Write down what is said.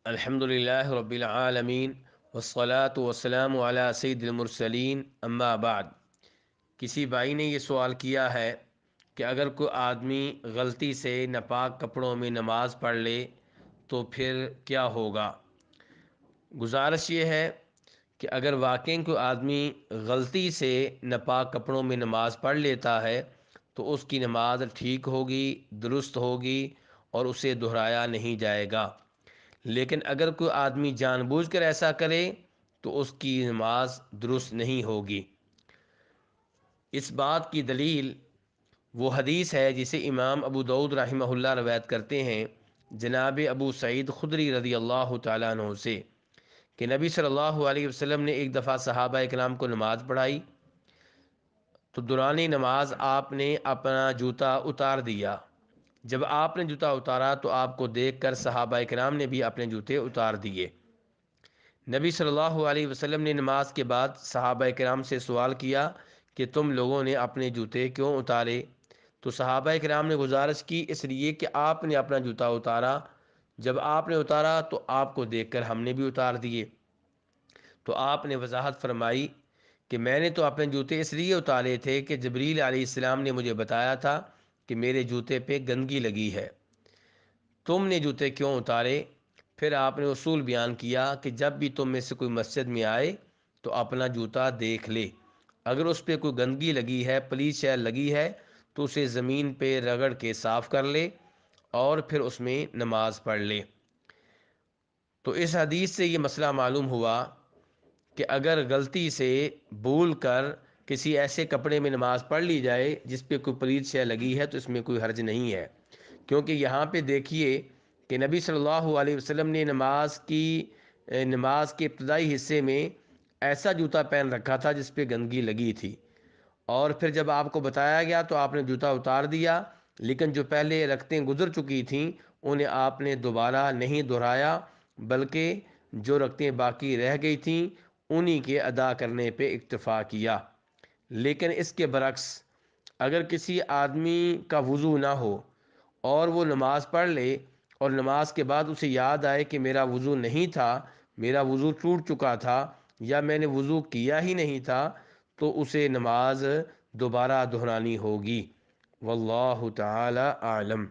الحمدللہ رب العالمین والصلاة والسلام علی سید المرسلین اما بعد۔ کسی بھائی نے یہ سوال کیا ہے کہ اگر کوئی آدمی غلطی سے ناپاک کپڑوں میں نماز پڑھ لے تو پھر کیا ہوگا؟ گزارش یہ ہے کہ اگر واقعی کوئی آدمی غلطی سے ناپاک کپڑوں میں نماز پڑھ لیتا ہے تو اس کی نماز ٹھیک ہوگی، درست ہوگی اور اسے دہرایا نہیں جائے گا۔ لیکن اگر کوئی آدمی جان بوجھ کر ایسا کرے تو اس کی نماز درست نہیں ہوگی۔ اس بات کی دلیل وہ حدیث ہے جسے امام ابو داؤد رحمہ اللہ روایت کرتے ہیں جناب ابو سعید خدری رضی اللہ تعالیٰ عنہ سے کہ نبی صلی اللہ علیہ وسلم نے ایک دفعہ صحابہ کرام کو نماز پڑھائی تو دوران نماز آپ نے اپنا جوتا اتار دیا۔ جب آپ نے جوتا اتارا تو آپ کو دیکھ کر صحابہ کرام نے بھی اپنے جوتے اتار دیے۔ نبی صلی اللہ علیہ وسلم نے نماز کے بعد صحابہ کرام سے سوال کیا کہ تم لوگوں نے اپنے جوتے کیوں اتارے؟ تو صحابہ کرام نے گزارش کی اس لیے کہ آپ نے اپنا جوتا اتارا، جب آپ نے اتارا تو آپ کو دیکھ کر ہم نے بھی اتار دیے۔ تو آپ نے وضاحت فرمائی کہ میں نے تو اپنے جوتے اس لیے اتارے تھے کہ جبریل علیہ السلام نے مجھے بتایا تھا کہ میرے جوتے پہ گندگی لگی ہے، تم نے جوتے کیوں اتارے؟ پھر آپ نے اصول بیان کیا کہ جب بھی تم میں سے کوئی مسجد میں آئے تو اپنا جوتا دیکھ لے، اگر اس پہ کوئی گندگی لگی ہے، پلیت شے لگی ہے تو اسے زمین پہ رگڑ کے صاف کر لے اور پھر اس میں نماز پڑھ لے۔ تو اس حدیث سے یہ مسئلہ معلوم ہوا کہ اگر غلطی سے بھول کر کسی ایسے کپڑے میں نماز پڑھ لی جائے جس پہ کوئی پلیت شے لگی ہے تو اس میں کوئی حرج نہیں ہے، کیونکہ یہاں پہ دیکھیے کہ نبی صلی اللہ علیہ وسلم نے نماز کے ابتدائی حصے میں ایسا جوتا پہن رکھا تھا جس پہ گندگی لگی تھی، اور پھر جب آپ کو بتایا گیا تو آپ نے جوتا اتار دیا، لیکن جو پہلے رکعتیں گزر چکی تھیں انہیں آپ نے دوبارہ نہیں دہرایا بلکہ جو رکعتیں باقی رہ گئی تھیں انہی کے ادا کرنے پہ اکتفا کیا۔ لیکن اس کے برعکس اگر کسی آدمی کا وضو نہ ہو اور وہ نماز پڑھ لے اور نماز کے بعد اسے یاد آئے کہ میرا وضو نہیں تھا، میرا وضو ٹوٹ چکا تھا یا میں نے وضو کیا ہی نہیں تھا، تو اسے نماز دوبارہ دہرانی ہوگی۔ واللہ تعالی اعلم۔